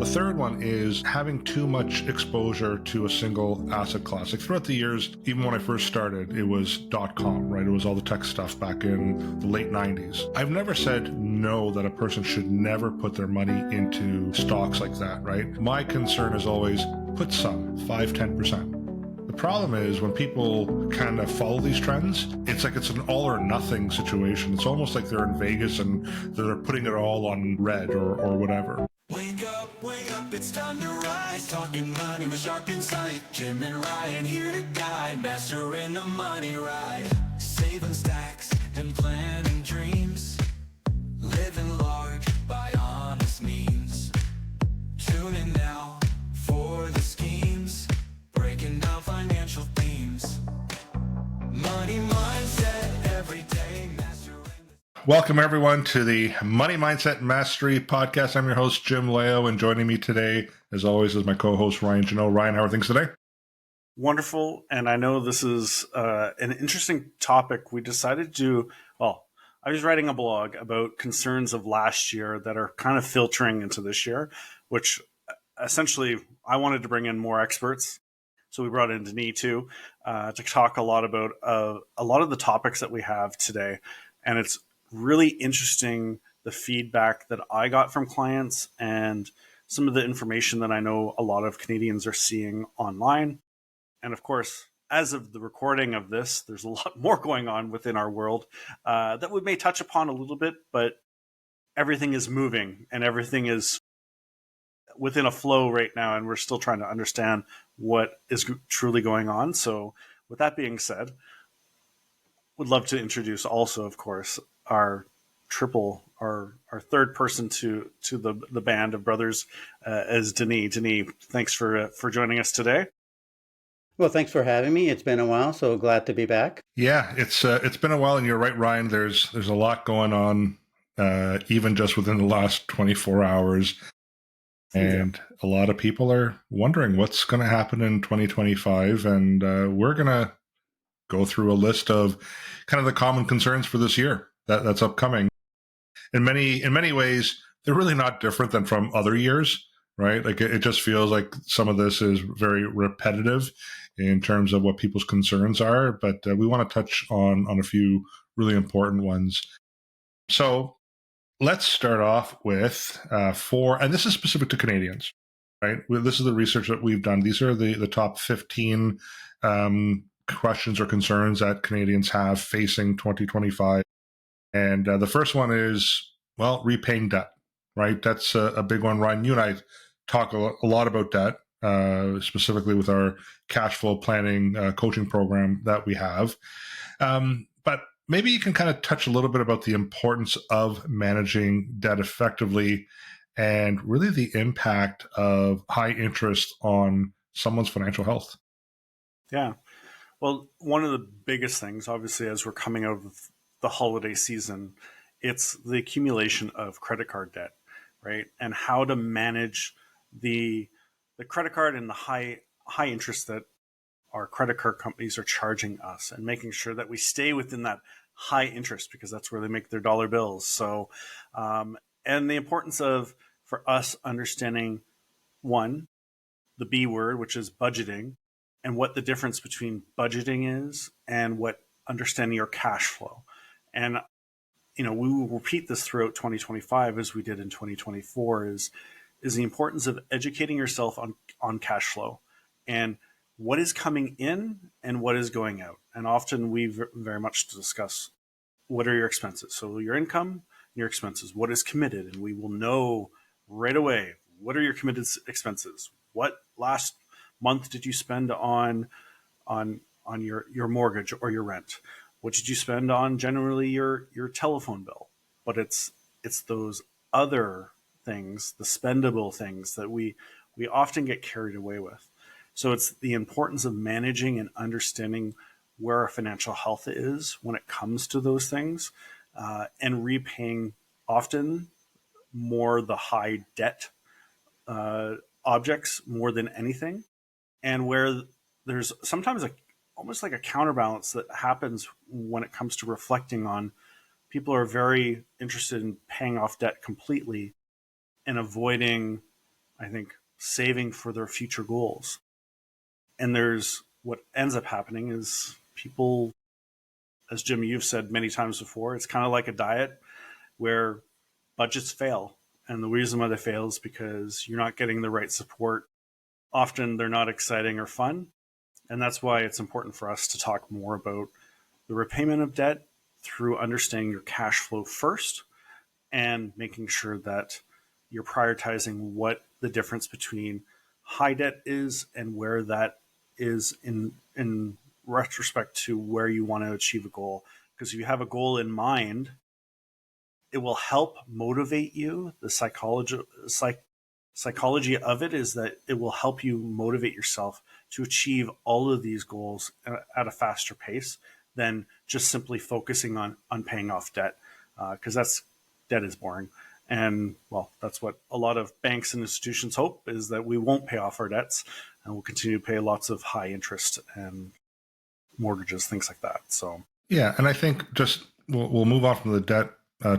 The third one is having too much exposure to a single asset class. Like throughout the years, even when I first started, it was .com, right? It was all the tech stuff back in the late 90s. I've never said no that a person should never put their money into stocks like that, right? My concern is always put some, 5-10%. The problem is when people kind of follow these trends, it's like it's an all or nothing situation. It's almost like they're in Vegas and they're putting it all on red or whatever. Wake up, it's time to rise. Talking money with sharp insight. Jim and Ryan here to guide. Mastering the money ride. Saving stacks and planning dreams. Living large by honest means. Tune in now for the schemes. Breaking down financial themes. Money mindset every day. Welcome, everyone, to the Money Mindset Mastery Podcast. I'm your host, Jim Leo, and joining me today, as always, is my co-host, Ryan Janot. Ryan, how are things today? Wonderful. And I know this is an interesting topic. We decided to, I was writing a blog about concerns of last year that are kind of filtering into this year, which essentially I wanted to bring in more experts. So we brought in Denis too, to talk a lot about a lot of the topics that we have today. And it's really interesting the feedback that I got from clients and some of the information that I know a lot of Canadians are seeing online. And of course, as of the recording of this, there's a lot more going on within our world that we may touch upon a little bit, but everything is moving and everything is within a flow right now, and we're still trying to understand what is truly going on. So with that being said, would love to introduce also, of course, our third person to the band of brothers as Denis. Denis, thanks for joining us today. Well, thanks for having me. It's been a while, so glad to be back. Yeah, it's been a while, and you're right, Ryan. There's a lot going on, even just within the last 24 hours. And a lot of people are wondering what's going to happen in 2025, and we're going to go through a list of kind of the common concerns for this year that's upcoming. In many ways, they're really not different than from other years, right? Like it just feels like some of this is very repetitive in terms of what people's concerns are, but we want to touch on a few really important ones. So let's start off with and this is specific to Canadians, right? This is the research that we've done. These are the top 15 questions or concerns that Canadians have facing 2025. And the first one is, repaying debt, right? That's a big one. Ryan, you and I talk a lot about debt, specifically with our cash flow planning coaching program that we have. But maybe you can kind of touch a little bit about the importance of managing debt effectively and really the impact of high interest on someone's financial health. Yeah. Well, one of the biggest things, obviously, as we're coming out of the holiday season, it's the accumulation of credit card debt, right? And how to manage the credit card and the high interest that our credit card companies are charging us, and making sure that we stay within that high interest, because that's where they make their dollar bills. So, and the importance of, for us, understanding one, the B word, which is budgeting, and what the difference between budgeting is and what understanding your cash flow. And, we will repeat this throughout 2025 as we did in 2024 is the importance of educating yourself on cash flow and what is coming in and what is going out. And often we very much discuss what are your expenses. So your income, your expenses, what is committed, and we will know right away, what are your committed expenses? What last month did you spend on your mortgage or your rent? What did you spend on generally your telephone bill? But it's those other things, the spendable things, that we often get carried away with. So it's the importance of managing and understanding where our financial health is when it comes to those things, and repaying often more the high debt objects more than anything, and where there's sometimes almost like a counterbalance that happens when it comes to reflecting on. People are very interested in paying off debt completely and avoiding I think, saving for their future goals. And there's what ends up happening is people, as Jim, you've said many times before, it's kind of like a diet where budgets fail. And the reason why they fail is because you're not getting the right support. Often they're not exciting or fun. And that's why it's important for us to talk more about the repayment of debt through understanding your cash flow first and making sure that you're prioritizing what the difference between high debt is and where that is in retrospect to where you want to achieve a goal. Because if you have a goal in mind, it will help motivate you. The psychology of it is that it will help you motivate yourself to achieve all of these goals at a faster pace than just simply focusing on paying off debt, because debt is boring. And well, that's what a lot of banks and institutions hope, is that we won't pay off our debts and we'll continue to pay lots of high interest and mortgages, things like that. So Yeah, and I think just we'll move off from the debt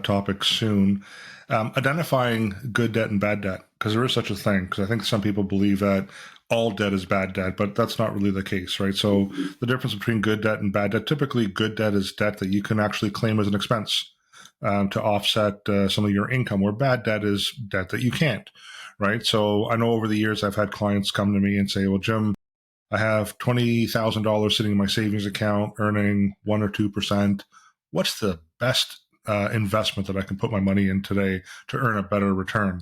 topic soon. Identifying good debt and bad debt, because there is such a thing. Because I think some people believe that all debt is bad debt, but that's not really the case, right? So the difference between good debt and bad debt, typically good debt is debt that you can actually claim as an expense to offset some of your income, where bad debt is debt that you can't, right? So I know over the years I've had clients come to me and say, well, Jim, I have $20,000 sitting in my savings account earning 1 or 2%. What's the best investment that I can put my money in today to earn a better return?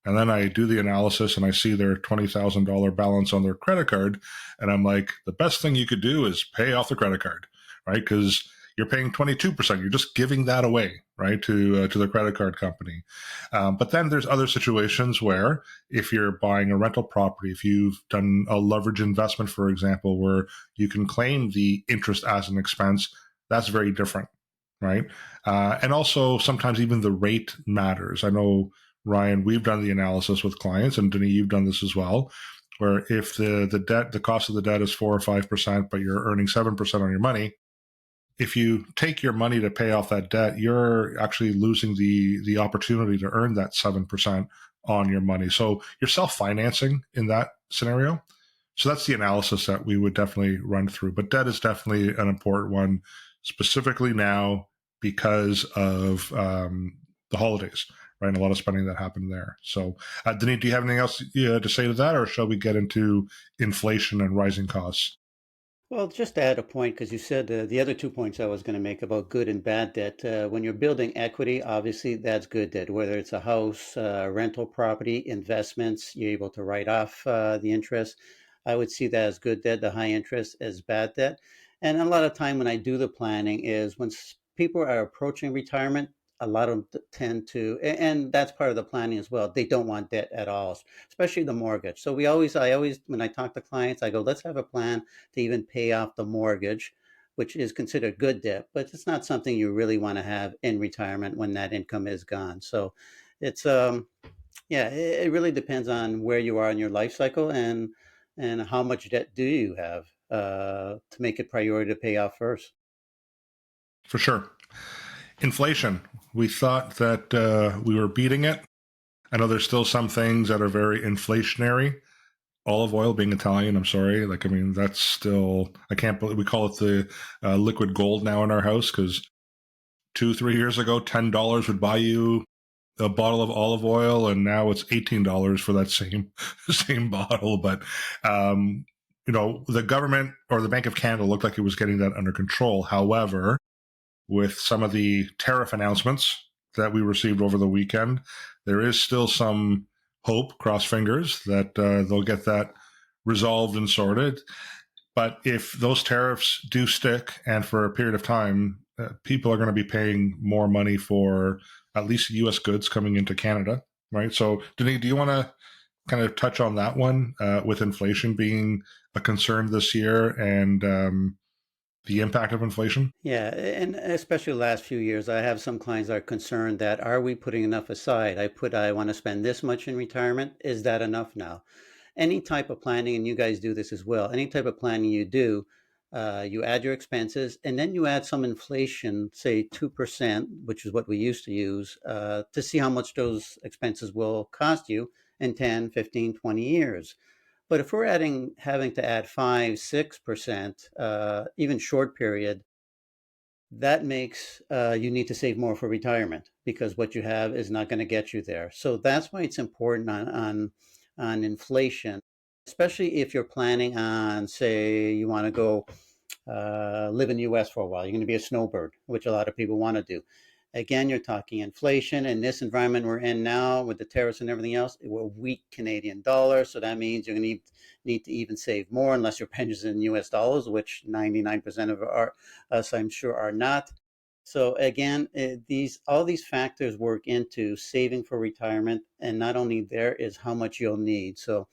And then I do the analysis and I see their $20,000 balance on their credit card. And I'm like, the best thing you could do is pay off the credit card, right? Because you're paying 22%. You're just giving that away, right, to the credit card company. But then there's other situations where if you're buying a rental property, if you've done a leverage investment, for example, where you can claim the interest as an expense, that's very different, right? And also sometimes even the rate matters. I know, Ryan, we've done the analysis with clients, and Denis, you've done this as well, where if the cost of the debt is 4 or 5%, but you're earning 7% on your money, if you take your money to pay off that debt, you're actually losing the opportunity to earn that 7% on your money. So you're self-financing in that scenario. So that's the analysis that we would definitely run through. But debt is definitely an important one, specifically now because of the holidays, right? And a lot of spending that happened there. So, Denis, do you have anything else to say to that, or shall we get into inflation and rising costs? Well, just to add a point, because you said the other 2 points I was going to make about good and bad debt. When you're building equity, obviously that's good debt, whether it's a house, rental property, investments, you're able to write off the interest. I would see that as good debt, the high interest as bad debt. And a lot of time when I do the planning is when people are approaching retirement, a lot of them tend to, and that's part of the planning as well. They don't want debt at all, especially the mortgage. So I always, when I talk to clients, I go, let's have a plan to even pay off the mortgage, which is considered good debt, but it's not something you really want to have in retirement when that income is gone. So it's yeah, it really depends on where you are in your life cycle and how much debt do you have to make it priority to pay off first. For sure. Inflation. We thought that we were beating it. I know there's still some things that are very inflationary. Olive oil, being Italian, I'm sorry. Like, I mean, that's still, I can't believe we call it the liquid gold now in our house, because 2, 3 years ago, $10 would buy you a bottle of olive oil, and now it's $18 for that same bottle. But the government or the Bank of Canada looked like it was getting that under control. However, with some of the tariff announcements that we received over the weekend, there is still some hope, cross fingers, that they'll get that resolved and sorted. But if those tariffs do stick, and for a period of time, people are going to be paying more money for at least U.S. goods coming into Canada, right? So, Denis, do you want to kind of touch on that one, with inflation being a concern this year and the impact of inflation? Yeah, and especially the last few years, I have some clients that are concerned that are we putting enough aside? I want to spend this much in retirement. Is that enough now? Any type of planning, and you guys do this as well, any type of planning you do, you add your expenses and then you add some inflation, say 2%, which is what we used to use, to see how much those expenses will cost you. in 10, 15, 20 years. But if we're having to add 5, 6%, even short period, that makes you need to save more for retirement because what you have is not going to get you there. So that's why it's important on inflation, especially if you're planning on, say, you want to go live in the U.S. for a while. You're going to be a snowbird, which a lot of people want to do. Again, you're talking inflation in this environment we're in now with the tariffs and everything else. We're weak Canadian dollar, so that means you're going to need to even save more unless your pension's in U.S. dollars, which 99% of us, I'm sure, are not. So again, all these factors work into saving for retirement, and not only there is how much you'll need. So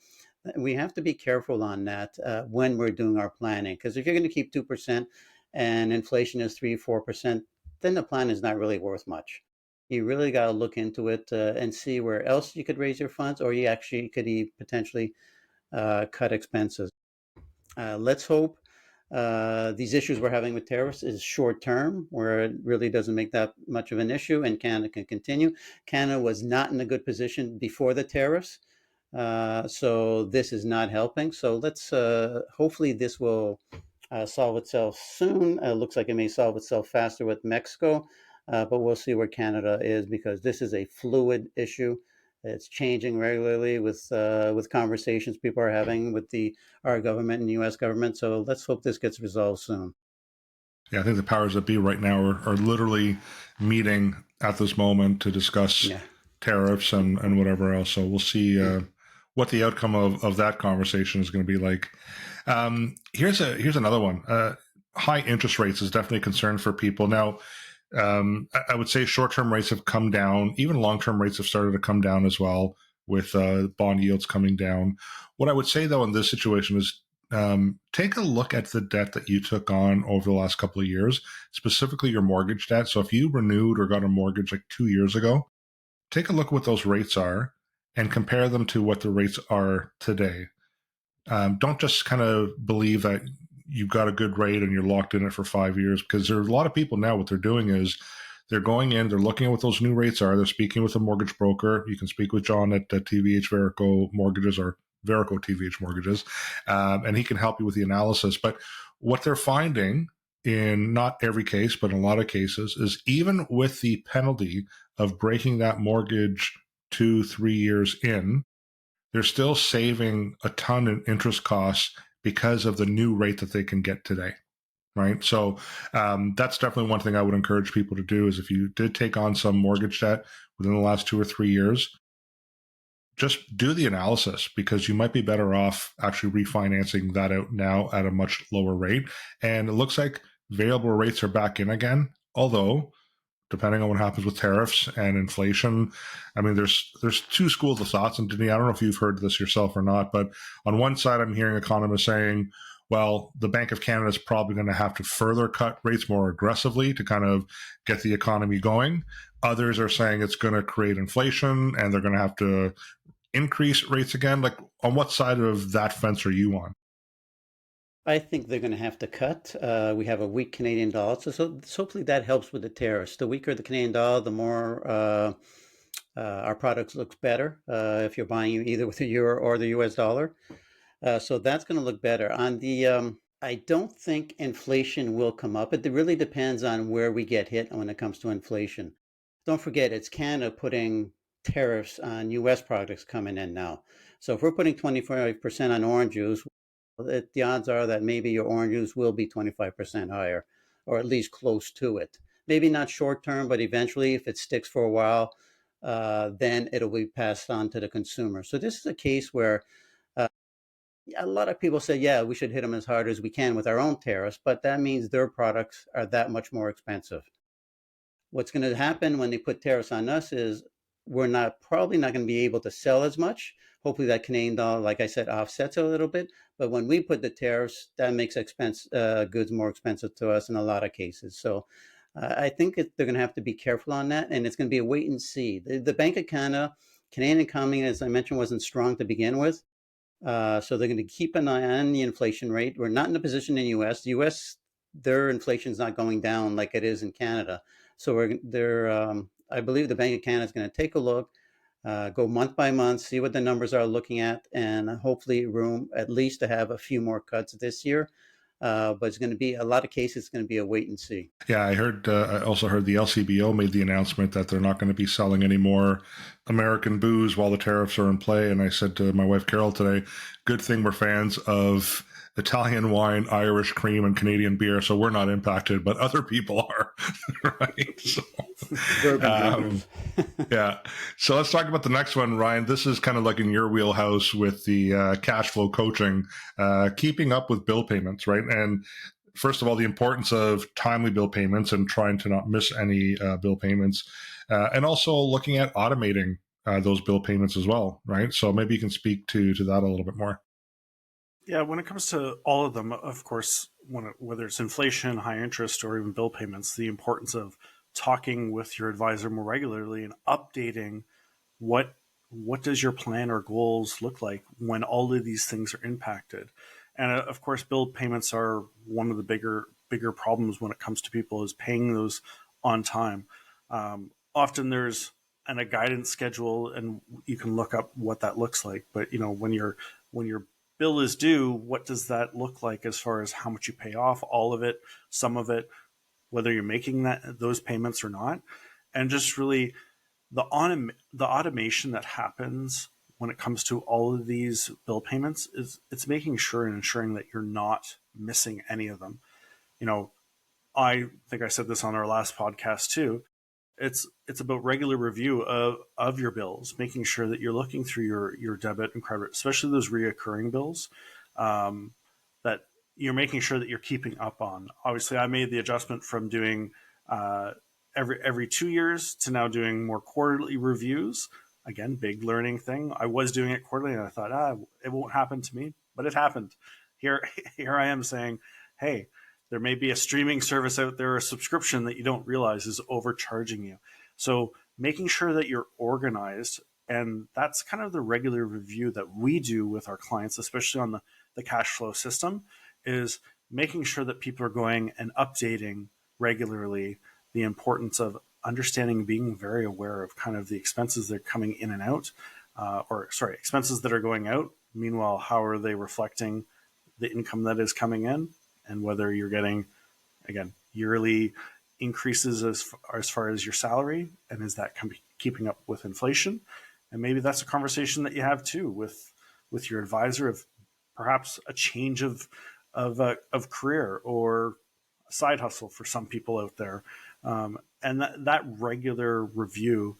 we have to be careful on that when we're doing our planning, because if you're going to keep 2% and inflation is 3-4%, then the plan is not really worth much. You really got to look into it and see where else you could raise your funds, or you actually could potentially cut expenses. Let's hope these issues we're having with tariffs is short term, where it really doesn't make that much of an issue, and Canada can continue. Canada was not in a good position before the tariffs, so this is not helping. So let's hopefully this will solve itself soon. Looks like it may solve itself faster with Mexico, but we'll see where Canada is because this is a fluid issue. It's changing regularly with conversations people are having with our government and U.S. government. So let's hope this gets resolved soon. Yeah, I think the powers that be right now are literally meeting at this moment to discuss tariffs and whatever else. So we'll see what the outcome of that conversation is going to be like. Here's another one. High interest rates is definitely a concern for people. Now, I would say short-term rates have come down. Even long-term rates have started to come down as well with bond yields coming down. What I would say, though, in this situation is take a look at the debt that you took on over the last couple of years, specifically your mortgage debt. So if you renewed or got a mortgage like 2 years ago, take a look at what those rates are and compare them to what the rates are today. Don't just kind of believe that you've got a good rate and you're locked in it for 5 years, because there are a lot of people now, what they're doing is they're going in, they're looking at what those new rates are. They're speaking with a mortgage broker. You can speak with John at TVH Verico Mortgages or Verico TVH Mortgages, and he can help you with the analysis. But what they're finding in not every case, but in a lot of cases, is even with the penalty of breaking that mortgage 2-3 years in, they're still saving a ton in interest costs because of the new rate that they can get today, right? So that's definitely one thing I would encourage people to do is if you did take on some mortgage debt within the last 2 or 3 years, just do the analysis because you might be better off actually refinancing that out now at a much lower rate. And it looks like variable rates are back in again, although depending on what happens with tariffs and inflation. I mean, there's two schools of thoughts. And Denis, I don't know if you've heard this yourself or not, but on one side, I'm hearing economists saying, well, the Bank of Canada is probably going to have to further cut rates more aggressively to kind of get the economy going. Others are saying it's going to create inflation and they're going to have to increase rates again. Like, on what side of that fence are you on? I think they're going to have to cut. We have a weak Canadian dollar, so hopefully that helps with the tariffs. The weaker the Canadian dollar, the more our products looks better if you're buying either with the euro or the U.S. dollar. So that's going to look better. On the, I don't think inflation will come up. It really depends on where we get hit when it comes to inflation. Don't forget, it's Canada putting tariffs on U.S. products coming in now. So if we're putting 25% on orange juice, the odds are that maybe your orange juice will be 25% higher, or at least close to it. Maybe not short term, but eventually, if it sticks for a while, then it'll be passed on to the consumer. So this is a case where a lot of people say, yeah, we should hit them as hard as we can with our own tariffs, but that means their products are that much more expensive. What's going to happen when they put tariffs on us is we're probably not going to be able to sell as much. Hopefully that Canadian dollar, like I said, offsets a little bit. But when we put the tariffs, that makes goods more expensive to us in a lot of cases. So I think they're going to have to be careful on that, and it's going to be a wait and see. The Bank of Canada, Canadian economy, as I mentioned, wasn't strong to begin with. So they're going to keep an eye on the inflation rate. We're not in a position in the U.S. The U.S., their inflation is not going down like it is in Canada. So I believe the Bank of Canada is going to take a look, Go month by month, see what the numbers are looking at, and hopefully room at least to have a few more cuts this year. But it's going to be a lot of cases. It's going to be a wait and see. Yeah, I heard. I also heard the LCBO made the announcement that they're not going to be selling any more American booze while the tariffs are in play. And I said to my wife Carol today, "Good thing we're fans of Italian wine, Irish cream, and Canadian beer, so we're not impacted, but other people are." Right? So, yeah. So let's talk about the next one, Ryan. This is kind of like in your wheelhouse with the cash flow coaching, keeping up with bill payments, right? And first of all, the importance of timely bill payments and trying to not miss any bill payments, and also looking at automating those bill payments as well, right? So maybe you can speak to that a little bit more. Yeah, when it comes to all of them, of course, whether it's inflation, high interest, or even bill payments, the importance of talking with your advisor more regularly and updating what does your plan or goals look like when all of these things are impacted. And of course, bill payments are one of the bigger problems when it comes to people is paying those on time. Often there's a guidance schedule, and you can look up what that looks like. But when your bill is due, what does that look like as far as how much you pay off, all of it, some of it, whether you're making those payments or not, and just really the automation that happens when it comes to all of these bill payments it's making sure and ensuring that you're not missing any of them. I think I said this on our last podcast too. It's about regular review of your bills, making sure that you're looking through your debit and credit, especially those reoccurring bills, that you're making sure that you're keeping up on. Obviously, I made the adjustment from doing every 2 years to now doing more quarterly reviews. Again, big learning thing. I was doing it quarterly, and I thought, it won't happen to me, but it happened. Here I am saying, hey, there may be a streaming service out there, a subscription that you don't realize is overcharging you. So making sure that you're organized, and that's kind of the regular review that we do with our clients, especially on the cash flow system, is making sure that people are going and updating regularly the importance of understanding, being very aware of kind of the expenses that are coming in and out, expenses that are going out. Meanwhile, how are they reflecting the income that is coming in, and whether you're getting, again, yearly increases as far as your salary, and is that keeping up with inflation? And maybe that's a conversation that you have too with your advisor of perhaps a change of career or a side hustle for some people out there. And that regular review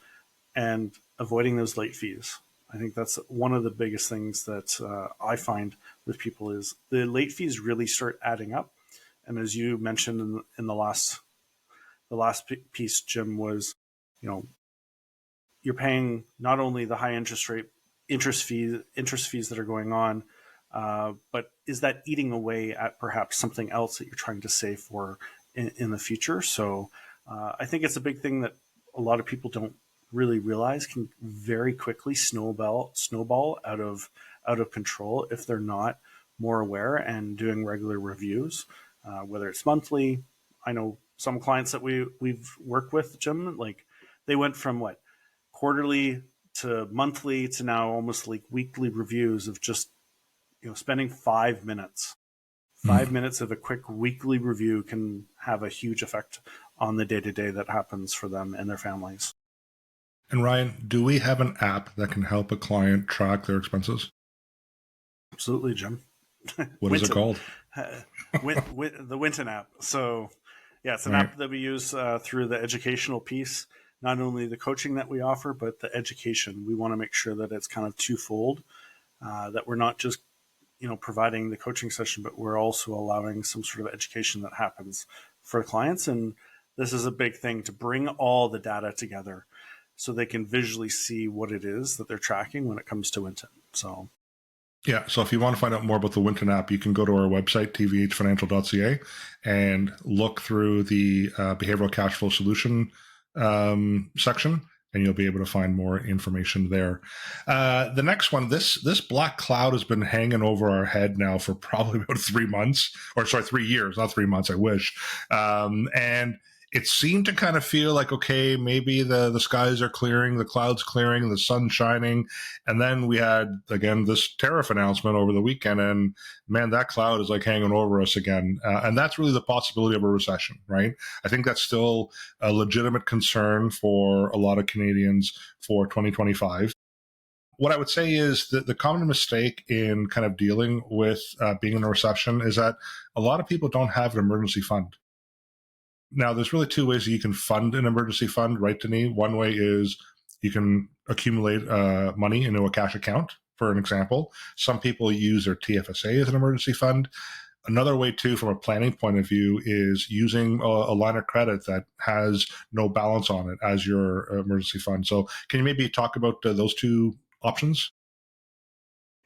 and avoiding those late fees. I think that's one of the biggest things that I find with people is the late fees really start adding up. And as you mentioned in the last piece, Jim, was, you're paying not only the high interest fees that are going on, but is that eating away at perhaps something else that you're trying to save for in the future? So I think it's a big thing that a lot of people don't really realize can very quickly snowball out of control if they're not more aware and doing regular reviews, whether it's monthly. I know some clients that we've worked with, Jim, like they went from quarterly to monthly to now almost like weekly reviews of just spending 5 minutes. 5 minutes of a quick weekly review can have a huge effect on the day-to-day that happens for them and their families. And Ryan, do we have an app that can help a client track their expenses? Absolutely, Jim. What is it called? The Winton app. So, yeah, it's an app that we use through the educational piece. Not only the coaching that we offer, but the education. We want to make sure that it's kind of twofold, that we're not just providing the coaching session, but we're also allowing some sort of education that happens for clients. And this is a big thing, to bring all the data together so they can visually see what it is that they're tracking when it comes to Winton. So, yeah. So if you want to find out more about the Winton app, you can go to our website, tvhfinancial.ca, and look through the behavioral cash flow solution section, and you'll be able to find more information there. The next one, this black cloud has been hanging over our head now for probably about 3 months, 3 years, not 3 months, I wish. And it seemed to kind of feel like, okay, maybe the skies are clearing, the clouds clearing, the sun shining. And then we had, again, this tariff announcement over the weekend. And man, that cloud is like hanging over us again. And that's really the possibility of a recession, right? I think that's still a legitimate concern for a lot of Canadians for 2025. What I would say is that the common mistake in kind of dealing with being in a recession is that a lot of people don't have an emergency fund. Now, there's really two ways that you can fund an emergency fund, right, Denis? One way is you can accumulate money into a cash account, for an example. Some people use their TFSA as an emergency fund. Another way, too, from a planning point of view, is using a line of credit that has no balance on it as your emergency fund. So, can you maybe talk about those two options?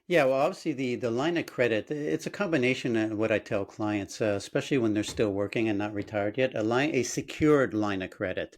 Yeah, well, obviously the line of credit, it's a combination of what I tell clients, especially when they're still working and not retired yet, a secured line of credit,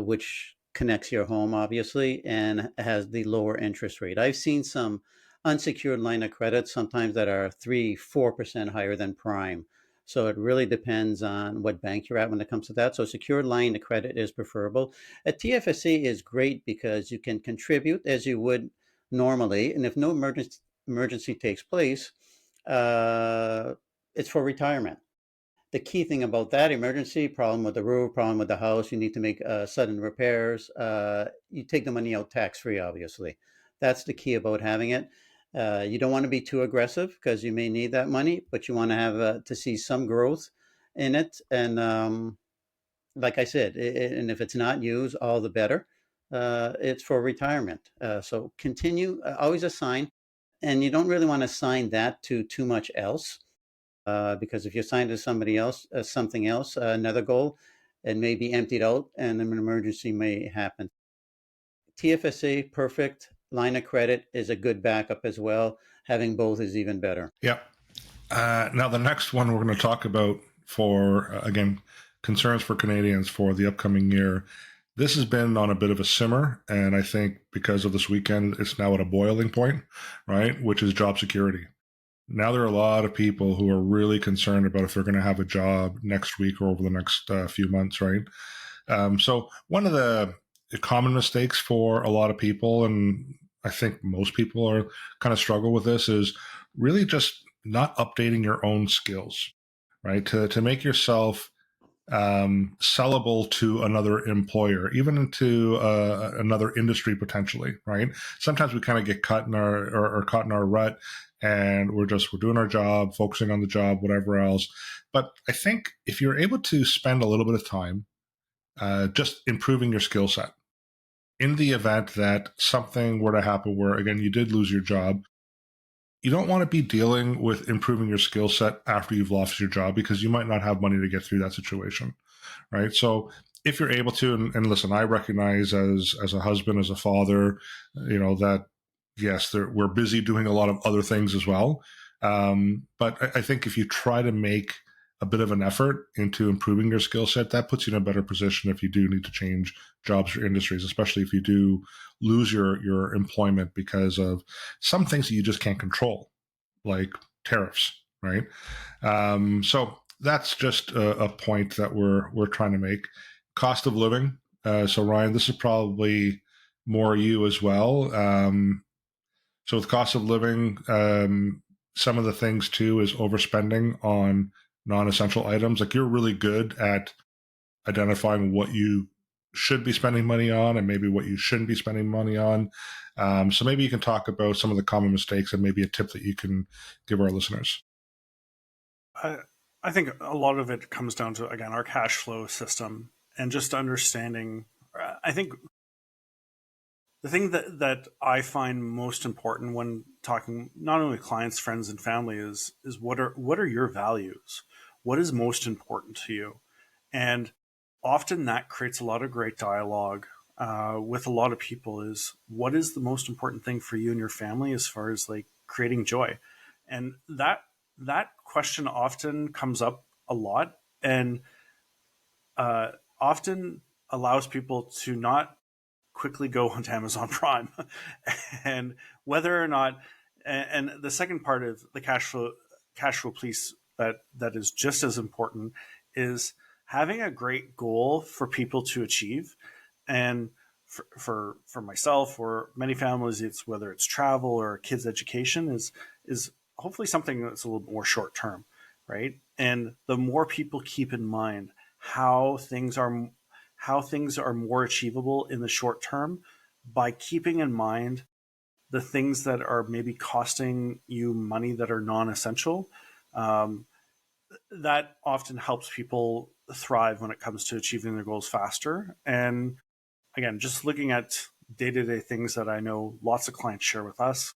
which connects your home, obviously, and has the lower interest rate. I've seen some unsecured line of credit sometimes that are 3, 4% higher than prime. So it really depends on what bank you're at when it comes to that. So secured line of credit is preferable. A TFSA is great because you can contribute as you would normally, and if no emergency takes place, uh, it's for retirement. The key thing about that emergency, problem with the roof, problem with the house, you need to make sudden repairs, you take the money out tax free, obviously. That's the key about having it. You don't want to be too aggressive because you may need that money, but you want to have to see some growth in it. And like I said, and if it's not used, all the better. It's for retirement. So continue, always assign. And you don't really want to assign that to too much else, because if you assign to somebody else, something else, another goal, it may be emptied out and an emergency may happen. TFSA, perfect. Line of credit is a good backup as well. Having both is even better. Yeah. Now, the next one we're going to talk about for, again, concerns for Canadians for the upcoming year. This has been on a bit of a simmer, and I think because of this weekend, it's now at a boiling point, right? Which is job security. Now, there are a lot of people who are really concerned about if they're going to have a job next week or over the next few months, right? So, one of the common mistakes for a lot of people, and I think most people are kind of struggle with this, is really just not updating your own skills, right? To make yourself sellable to another employer, even into another industry potentially, right? Sometimes we kind of get caught in our or caught in our rut, and we're doing our job, focusing on the job, whatever else. But I think if you're able to spend a little bit of time just improving your skill set, in the event that something were to happen where, again, you did lose your job, you don't want to be dealing with improving your skill set after you've lost your job because you might not have money to get through that situation, right? So if you're able to, and listen, I recognize as a husband, as a father, that yes, we're busy doing a lot of other things as well. But I think if you try to make a bit of an effort into improving your skill set, that puts you in a better position if you do need to change jobs or industries, especially if you do lose your employment because of some things that you just can't control, like tariffs, right? So that's just a point that we're trying to make. Cost of living. So Ryan, this is probably more you as well. So with cost of living, some of the things too is overspending on non-essential items. Like you're really good at identifying what you should be spending money on and maybe what you shouldn't be spending money on. So maybe you can talk about some of the common mistakes and maybe a tip that you can give our listeners. I think a lot of it comes down to, again, our cash flow system and just understanding. I think the thing that I find most important when talking not only clients, friends, and family is what are your values? What is most important to you? And often that creates a lot of great dialogue with a lot of people. Is what is the most important thing for you and your family as far as like creating joy? And that question often comes up a lot, and often allows people to not quickly go onto Amazon Prime, and whether or not, and the second part of the cash flow piece that is just as important is having a great goal for people to achieve. And for myself or many families, it's whether it's travel or kids' education is hopefully something that's a little more short term, right? And the more people keep in mind how things are how things are more achievable in the short term by keeping in mind the things that are maybe costing you money that are non-essential, um, that often helps people thrive when it comes to achieving their goals faster. And again, just looking at day-to-day things that I know lots of clients share with us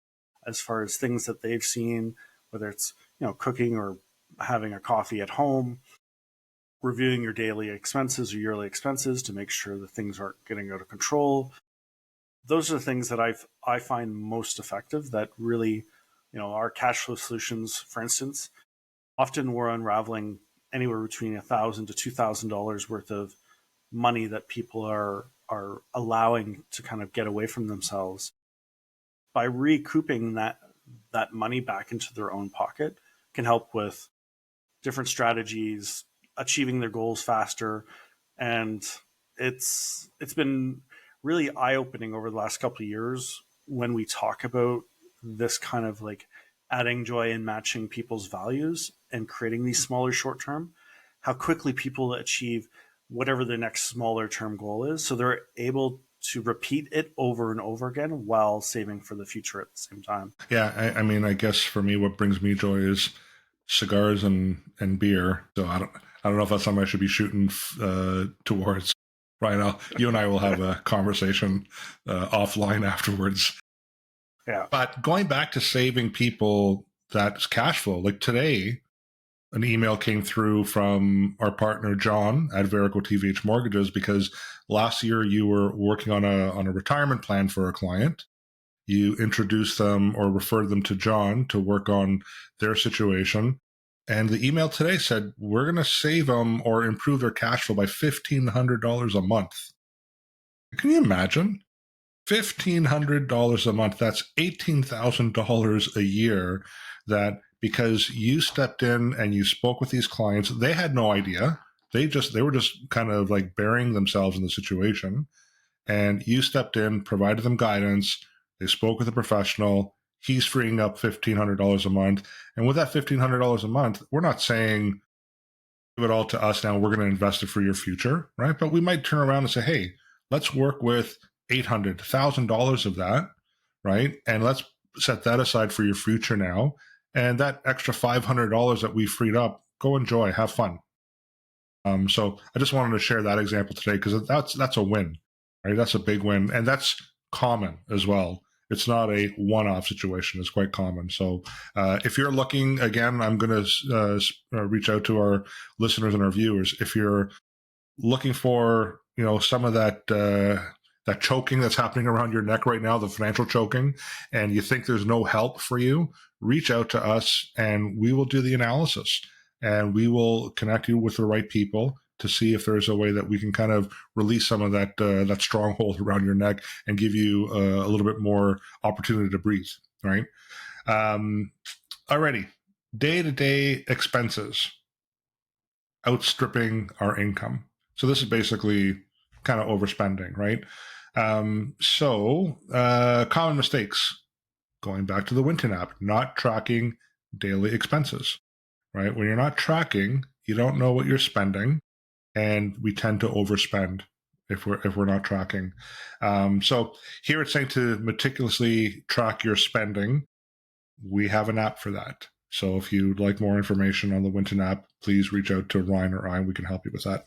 as far as things that they've seen, whether it's cooking or having a coffee at home, reviewing your daily expenses or yearly expenses to make sure that things aren't getting out of control. Those are the things that I find most effective that really, our cash flow solutions, for instance, often we're unraveling anywhere between $1,000 to $2,000 worth of money that people are allowing to kind of get away from themselves by recouping that money back into their own pocket can help with different strategies, achieving their goals faster. And it's been really eye-opening over the last couple of years when we talk about this kind of like adding joy and matching people's values and creating these smaller short term, how quickly people achieve whatever their next smaller term goal is. So they're able to repeat it over and over again while saving for the future at the same time. Yeah, I mean, I guess for me, what brings me joy is cigars and beer. So I don't know if that's something I should be shooting towards. Right now, you and I will have a conversation offline afterwards. Yeah. But going back to saving people that cash flow, like today, an email came through from our partner John at Verico TVH Mortgages because last year you were working on a retirement plan for a client. You introduced them or referred them to John to work on their situation. And the email today said, we're going to save them or improve their cash flow by $1,500 a month. Can you imagine? $1,500 a month. That's $18,000 a year that because you stepped in and you spoke with these clients, they had no idea. They were just kind of like burying themselves in the situation. And you stepped in, provided them guidance. They spoke with a professional. He's freeing up $1,500 a month. And with that $1,500 a month, we're not saying give it all to us now. We're going to invest it for your future, right? But we might turn around and say, hey, let's work with $800, $1,000 of that, right? And let's set that aside for your future now. And that extra $500 that we freed up, go enjoy, have fun. So I just wanted to share that example today because that's a win, right? That's a big win. And that's common as well. It's not a one-off situation. It's quite common. So if you're looking, again, I'm going to reach out to our listeners and our viewers. If you're looking for, some of that that choking that's happening around your neck right now, the financial choking, and you think there's no help for you, reach out to us and we will do the analysis and we will connect you with the right people to see if there's a way that we can kind of release some of that stronghold around your neck and give you a little bit more opportunity to breathe, right? Alrighty, day-to-day expenses outstripping our income. So this is basically kind of overspending, right? Common mistakes, going back to the Winton app, not tracking daily expenses, right? When you're not tracking, you don't know what you're spending, and we tend to overspend if we're not tracking. So here it's saying to meticulously track your spending. We have an app for that. So if you'd like more information on the Winton app, please reach out to Ryan or I, and we can help you with that.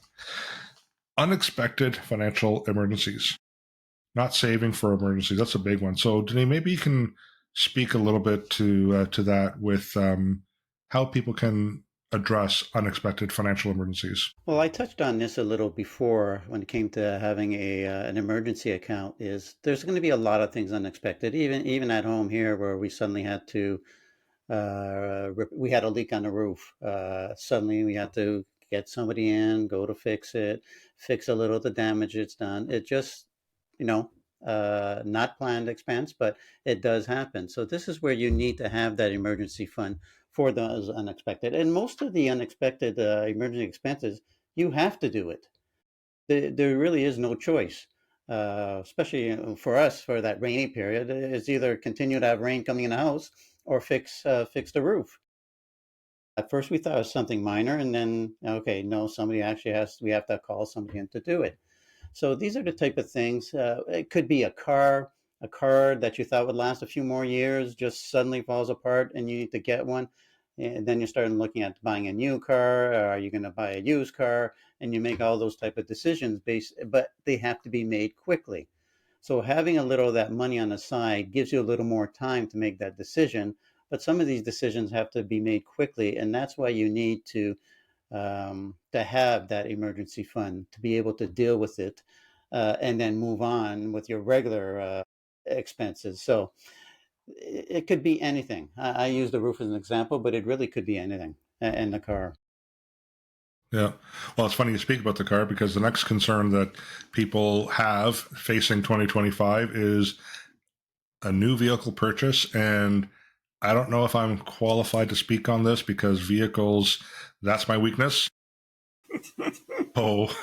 Unexpected financial emergencies. Not saving for emergencies. That's a big one. So Denis, maybe you can speak a little bit to that with how people can address unexpected financial emergencies. Well, I touched on this a little before when it came to having an emergency account. Is there's going to be a lot of things unexpected, even at home here, where we suddenly had to we had a leak on the roof. Suddenly we had to get somebody in, go to fix it, fix a little of the damage it's done. It just, you know, not planned expense, but it does happen. So this is where you need to have that emergency fund for those unexpected. And most of the unexpected emergency expenses, you have to do it. There really is no choice. Especially for us, for that rainy period, it's either continue to have rain coming in the house or fix the roof. At first, we thought it was something minor, and then okay, no, somebody actually has. We have to call somebody in to do it. So these are the type of things. It could be a car that you thought would last a few more years just suddenly falls apart, and you need to get one. And then you start looking at buying a new car. Or are you going to buy a used car? And you make all those type of decisions but they have to be made quickly. So having a little of that money on the side gives you a little more time to make that decision. But some of these decisions have to be made quickly, and that's why you need to have that emergency fund to be able to deal with it, and then move on with your regular expenses. So it could be anything. I use the roof as an example, but it really could be anything, and the car. Yeah. Well, it's funny you speak about the car because the next concern that people have facing 2025 is a new vehicle purchase. And I don't know if I'm qualified to speak on this because vehicles, that's my weakness. Oh,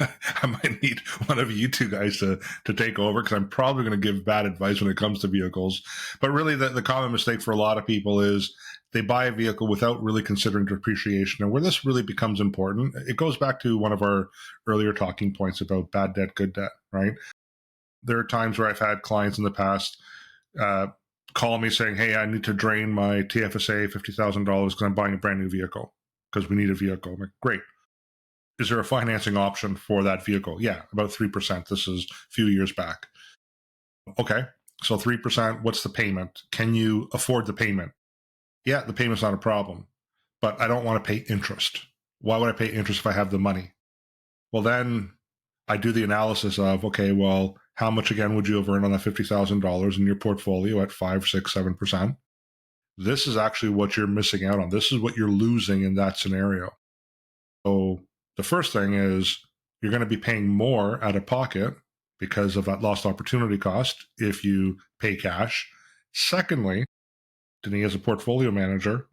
I might need one of you two guys to take over because I'm probably going to give bad advice when it comes to vehicles. But really, the common mistake for a lot of people is they buy a vehicle without really considering depreciation. And where this really becomes important, it goes back to one of our earlier talking points about bad debt, good debt, right? There are times where I've had clients in the past call me saying, hey, I need to drain my TFSA $50,000 because I'm buying a brand new vehicle because we need a vehicle. I'm like, great. Is there a financing option for that vehicle? Yeah, about 3%. This is a few years back. Okay, so 3%, what's the payment? Can you afford the payment? Yeah, the payment's not a problem, but I don't want to pay interest. Why would I pay interest if I have the money? Well, then I do the analysis of, okay, well, how much again would you have earned on that $50,000 in your portfolio at 5, 6, 7%? This is actually what you're missing out on. This is what you're losing in that scenario. So the first thing is you're going to be paying more out of pocket because of that lost opportunity cost if you pay cash. Secondly, Denis, as a portfolio manager,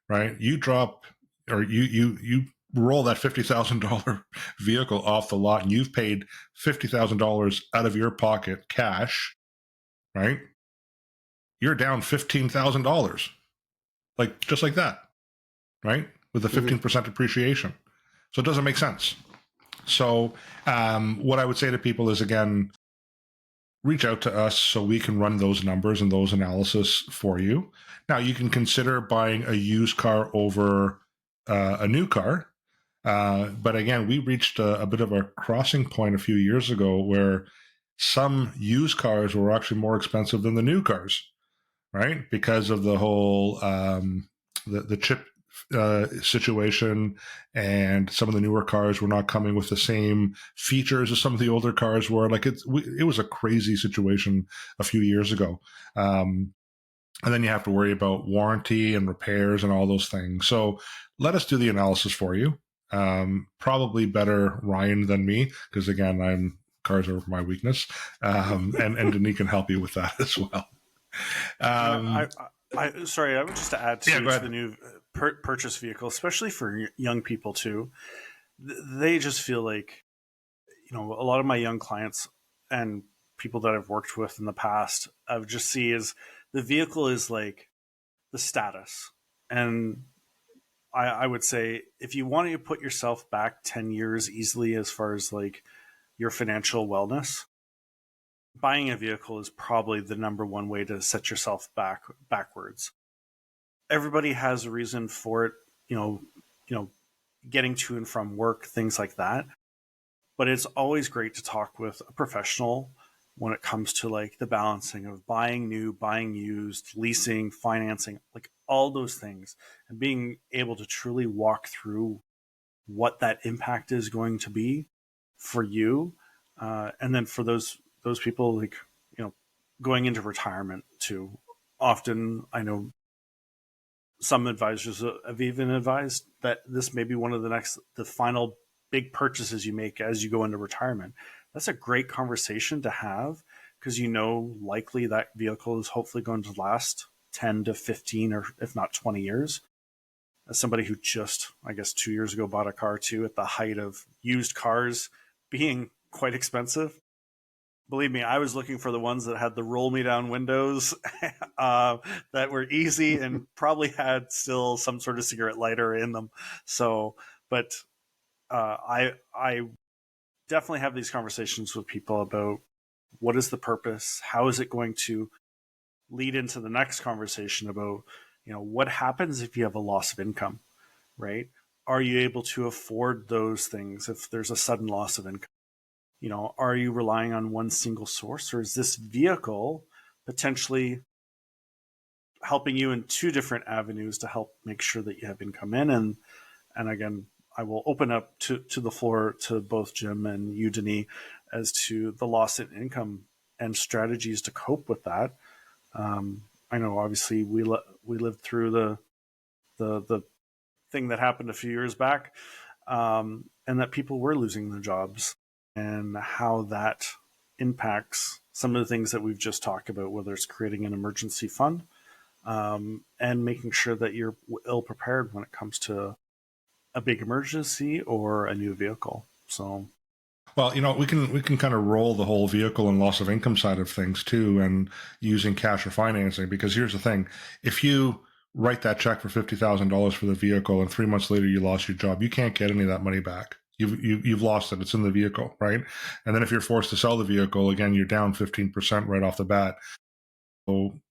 right? You drop or you roll that $50,000 vehicle off the lot and you've paid $50,000 out of your pocket cash, right? You're down $15,000, like just like that, right? With a 15% appreciation. So it doesn't make sense. So what I would say to people is, again, reach out to us so we can run those numbers and those analysis for you. Now, you can consider buying a used car over a new car. But again, we reached a bit of a crossing point a few years ago where some used cars were actually more expensive than the new cars, right? Because of the whole the chip situation, and some of the newer cars were not coming with the same features as some of the older cars were. Like it was a crazy situation a few years ago. And then you have to worry about warranty and repairs and all those things. So let us do the analysis for you. Probably better Ryan than me, because again, cars are my weakness. And Denis can help you with that as well. Sorry, I would just add to the new purchase vehicle, especially for young people too. They just feel like, a lot of my young clients and people that I've worked with in the past, I would just see is the vehicle is like the status. And I would say if you want to put yourself back 10 years easily as far as like your financial wellness, buying a vehicle is probably the number one way to set yourself backwards. Everybody has a reason for it, getting to and from work, things like that. But it's always great to talk with a professional when it comes to like the balancing of buying new, buying used, leasing, financing, like all those things, and being able to truly walk through what that impact is going to be for you. And then for those people, like, going into retirement too. Often I know some advisors have even advised that this may be one of the final big purchases you make as you go into retirement. That's a great conversation to have because likely that vehicle is hopefully going to last 10 to 15 or if not 20 years. as somebody who just, I guess, 2 years ago bought a car too, at the height of used cars being quite expensive. Believe me, I was looking for the ones that had the roll me down windows, that were easy and probably had still some sort of cigarette lighter in them. So, but I definitely have these conversations with people about what is the purpose, how is it going to lead into the next conversation about, what happens if you have a loss of income, right? Are you able to afford those things if there's a sudden loss of income? Are you relying on one single source, or is this vehicle potentially helping you in two different avenues to help make sure that you have income in? And again, I will open up to the floor to both Jim and you, Denis, as to the loss in income and strategies to cope with that. I know obviously we lived through the thing that happened a few years back, and that people were losing their jobs, and how that impacts some of the things that we've just talked about, whether it's creating an emergency fund, and making sure that you're ill prepared when it comes to a big emergency or a new vehicle. So, Well, we can kind of roll the whole vehicle and loss of income side of things too, and using cash or financing. Because here's the thing: if you write that check for $50,000 for the vehicle, and 3 months later you lost your job, you can't get any of that money back. You've lost it. It's in the vehicle, right? And then if you're forced to sell the vehicle again, you're down 15% right off the bat. So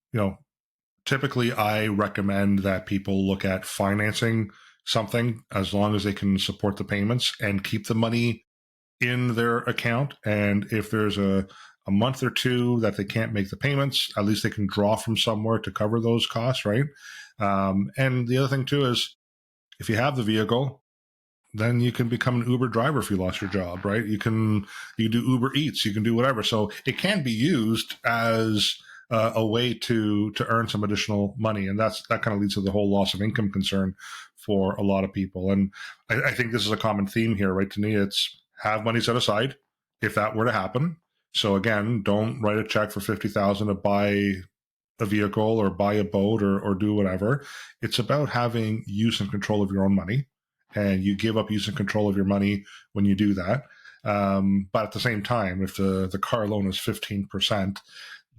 typically I recommend that people look at financing something as long as they can support the payments and keep the money in their account. And if there's a month or two that they can't make the payments, at least they can draw from somewhere to cover those costs, right? And the other thing too is if you have the vehicle, then you can become an Uber driver if you lost your job, right? You do Uber Eats, you can do whatever. So it can be used as a way to earn some additional money, and that kind of leads to the whole loss of income concern for a lot of people. And I think this is a common theme here, right? To me, it's have money set aside if that were to happen. So again, don't write a check for $50,000 to buy a vehicle or buy a boat or do whatever. It's about having use and control of your own money, and you give up use and control of your money when you do that. But at the same time, if the car loan is 15%,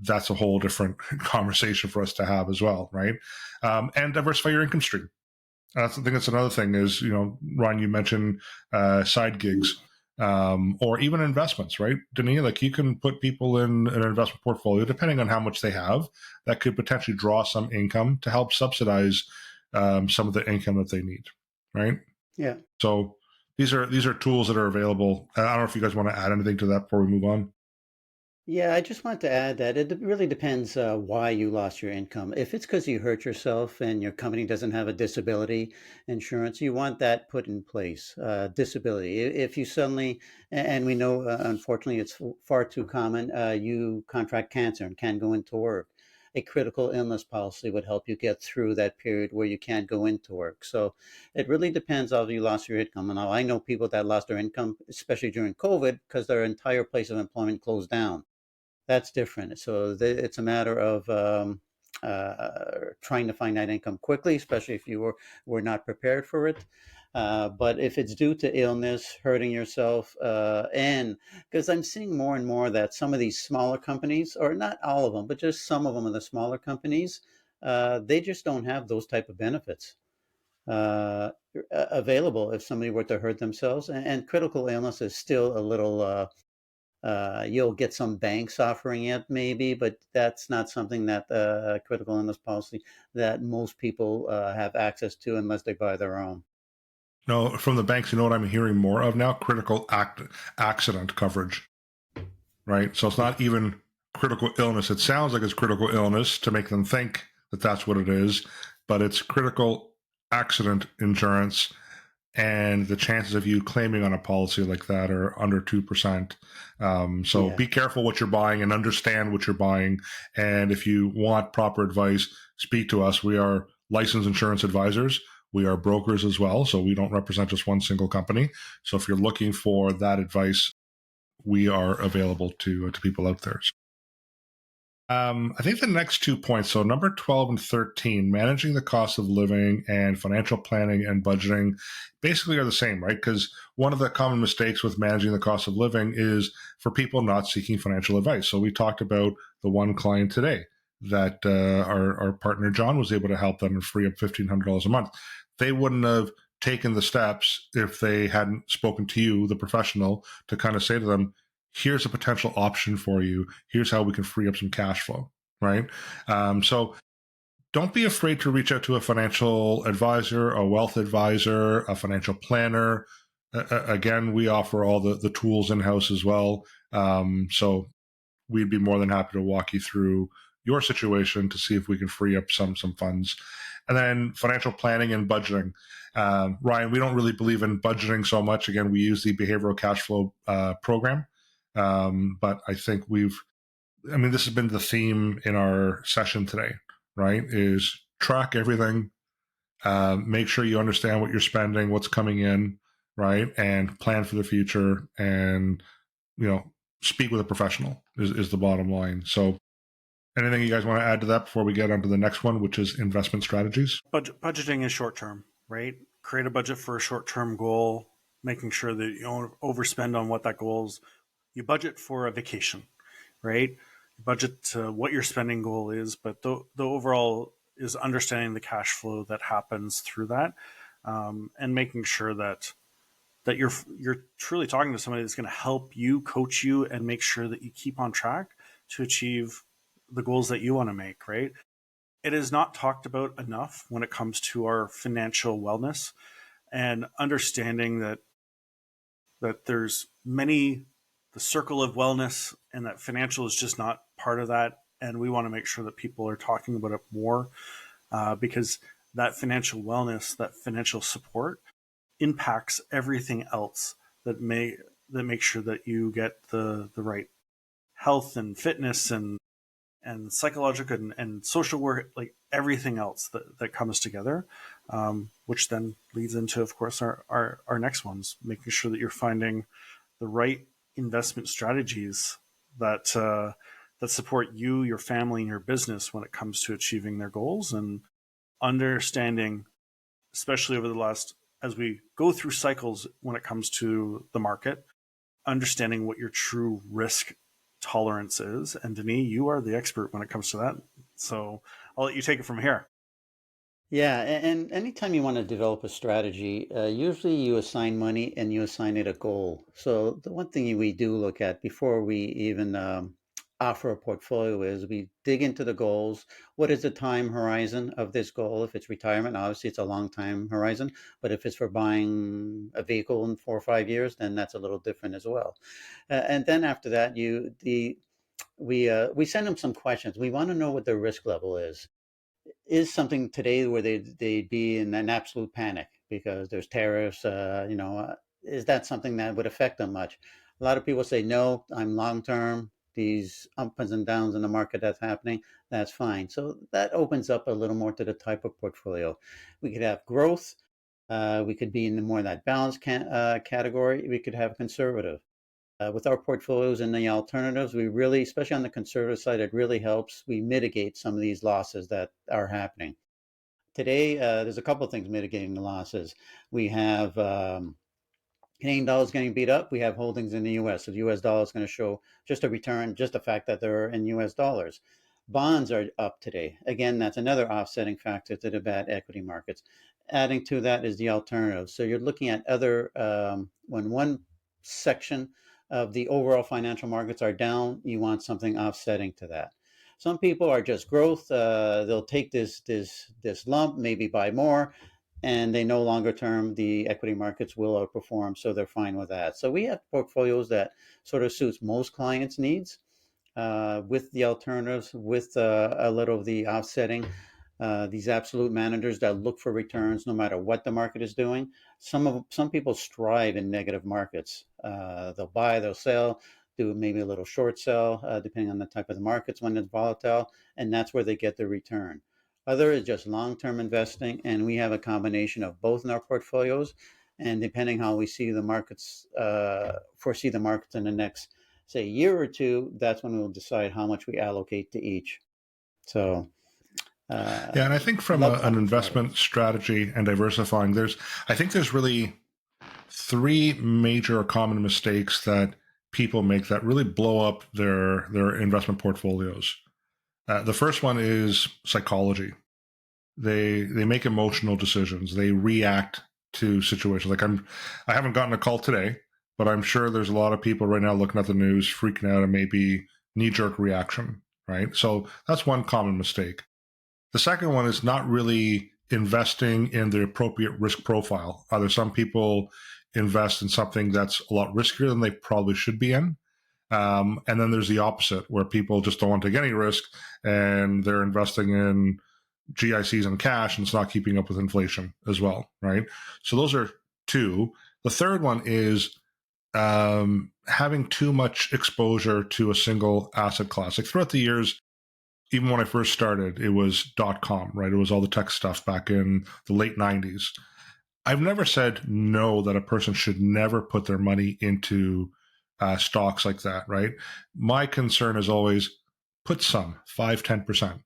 that's a whole different conversation for us to have as well, right? And diversify your income stream. I think that's another thing is, Ryan, you mentioned side gigs, or even investments, right? Denis, like you can put people in an investment portfolio, depending on how much they have, that could potentially draw some income to help subsidize some of the income that they need, right? Yeah. So these are tools that are available. I don't know if you guys want to add anything to that before we move on. Yeah, I just want to add that it really depends why you lost your income. If it's because you hurt yourself and your company doesn't have a disability insurance, you want that put in place. Disability. If you suddenly, and we know, unfortunately, it's far too common, you contract cancer and can't go into work. A critical illness policy would help you get through that period where you can't go into work. So it really depends how you lost your income. And I know people that lost their income, especially during COVID, because their entire place of employment closed down. That's different. So it's a matter of trying to find that income quickly, especially if you were not prepared for it. But if it's due to illness, hurting yourself, and because I'm seeing more and more that some of these smaller companies, or not all of them, but just some of them in the smaller companies, they just don't have those type of benefits available if somebody were to hurt themselves. And critical illness is still a little you'll get some banks offering it maybe, but that's not something that critical illness policy that most people have access to unless they buy their own. No, from the banks, you know what I'm hearing more of now? Accident coverage, right? So it's not even critical illness. It sounds like it's critical illness to make them think that that's what it is, but it's critical accident insurance. And the chances of you claiming on a policy like that are under 2%. So Yeah. be careful what you're buying and understand what you're buying. And if you want proper advice, speak to us. We are licensed insurance advisors. We are brokers as well. So we don't represent just one single company. So if you're looking for that advice, we are available to people out there. I think the next 2 points, so number 12 and 13, managing the cost of living and financial planning and budgeting basically are the same, right? Because one of the common mistakes with managing the cost of living is for people not seeking financial advice. So we talked about the one client today that our partner John was able to help them and free up $1,500 a month. They wouldn't have taken the steps if they hadn't spoken to you, the professional, to kind of say to them, here's a potential option for you. Here's how we can free up some cash flow, right? So don't be afraid to reach out to a financial advisor, a wealth advisor, a financial planner. Again, we offer all the tools in-house as well. So we'd be more than happy to walk you through your situation to see if we can free up some funds. And then financial planning and budgeting. Ryan, we don't really believe in budgeting so much. Again, we use the behavioral cash flow program. But I think this has been the theme in our session today, right? Is track everything, make sure you understand what you're spending, what's coming in, right? And plan for the future and, speak with a professional is the bottom line. So anything you guys want to add to that before we get on to the next one, which is investment strategies? Budgeting is short term, right? Create a budget for a short term goal, making sure that you don't overspend on what that goal is. You budget for a vacation, right? You budget what your spending goal is, but the overall is understanding the cash flow that happens through that, and making sure that you're truly talking to somebody that's going to help you, coach you, and make sure that you keep on track to achieve the goals that you want to make, right? It is not talked about enough when it comes to our financial wellness and understanding that there's the circle of wellness, and that financial is just not part of that. And we want to make sure that people are talking about it more, because that financial wellness, that financial support impacts everything else that makes sure that you get the right health and fitness and psychological and social work, like everything else that comes together, which then leads into, of course, our next ones, making sure that you're finding the right investment strategies that support you, your family, and your business when it comes to achieving their goals, and understanding, especially over the last, as we go through cycles when it comes to the market, understanding what your true risk tolerance is. And Denis, you are the expert when it comes to that. So I'll let you take it from here. Yeah, and anytime you want to develop a strategy, usually you assign money and you assign it a goal. So the one thing we do look at before we even offer a portfolio is we dig into the goals. What is the time horizon of this goal? If it's retirement, obviously it's a long time horizon. But if it's for buying a vehicle in 4 or 5 years, then that's a little different as well. And then after that, we send them some questions. We want to know what their risk level is something today where they'd be in an absolute panic because there's tariffs. Is that something that would affect them much? A lot of people say no. I'm long term. These ups and downs in the market that's happening, that's fine. So that opens up a little more to the type of portfolio. We could have growth. We could be in more of that balanced category. We could have conservative. With our portfolios and the alternatives, we really, especially on the conservative side, it really helps. We mitigate some of these losses that are happening. Today, there's a couple of things mitigating the losses. We have Canadian dollars getting beat up. We have holdings in the U.S. So the U.S. dollar is going to show just a return, just the fact that they're in U.S. dollars. Bonds are up today. Again, that's another offsetting factor to the bad equity markets. Adding to that is the alternatives. So you're looking at other, when one section of the overall financial markets are down, you want something offsetting to that. Some people are just growth. They'll take this lump, maybe buy more, and they know longer term the equity markets will outperform, so they're fine with that. So we have portfolios that sort of suits most clients' needs, with the alternatives, with a little of the offsetting. These absolute managers that look for returns no matter what the market is doing. Some people strive in negative markets. They'll buy, they'll sell, do maybe a little short sell, depending on the type of the markets when it's volatile, and that's where they get the return. Other is just long-term investing, and we have a combination of both in our portfolios. And depending how we see the markets, foresee the markets in the next say a year or two, that's when we'll decide how much we allocate to each. So, Yeah, and I think from love an talking about it. investment strategy and diversifying, I think there's really three major or common mistakes that people make that really blow up their investment portfolios. The first one is psychology. They make emotional decisions. They react to situations. I haven't gotten a call today, but I'm sure there's a lot of people right now looking at the news, freaking out, and maybe knee jerk reaction. Right. So that's one common mistake. The second one is not really investing in the appropriate risk profile. Either some people invest in something that's a lot riskier than they probably should be in. And then there's the opposite, where people just don't want to take any risk and they're investing in GICs and cash, and it's not keeping up with inflation as well, right? So those are two. The third one is having too much exposure to a single asset class. Like throughout the years, even when I first started, it was .com, right? It was all the tech stuff back in the late 90s. I've never said no that a person should never put their money into stocks like that, right? My concern is always put some, 5, 10%.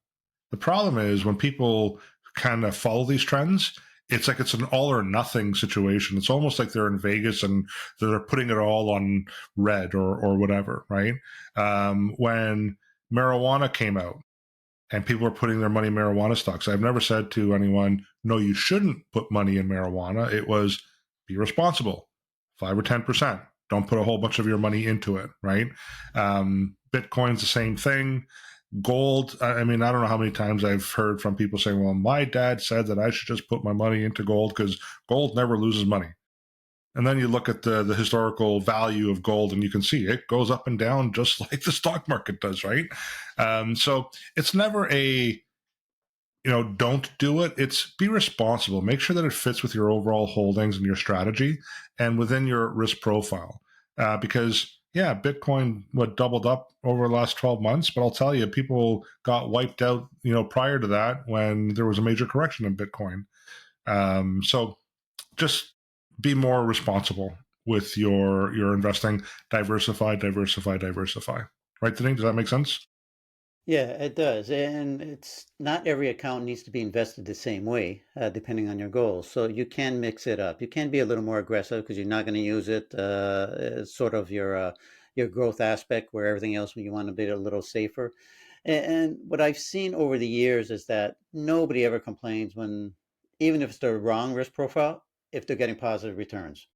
The problem is when people kind of follow these trends, it's like it's an all or nothing situation. It's almost like they're in Vegas and they're putting it all on red or whatever, right? When marijuana came out, and people are putting their money in marijuana stocks. I've never said to anyone, no, you shouldn't put money in marijuana. It was be responsible, 5 or 10%. Don't put a whole bunch of your money into it, right? Bitcoin's the same thing. Gold, I mean, I don't know how many times I've heard from people saying, well, my dad said that I should just put my money into gold because gold never loses money. And then you look at the historical value of gold and you can see it goes up and down just like the stock market does, right? So it's never don't do it. It's be responsible. Make sure that it fits with your overall holdings and your strategy and within your risk profile. Because, yeah, Bitcoin doubled up over the last 12 months, but I'll tell you, people got wiped out, prior to that when there was a major correction in Bitcoin. So just be more responsible with your investing. Diversify, diversify, diversify. Right, Denis? Does that make sense? Yeah, it does. And it's not every account needs to be invested the same way, depending on your goals. So you can mix it up. You can be a little more aggressive because you're not going to use it as sort of your growth aspect where everything else you want to be a little safer. And what I've seen over the years is that nobody ever complains when, even if it's the wrong risk profile, if they're getting positive returns.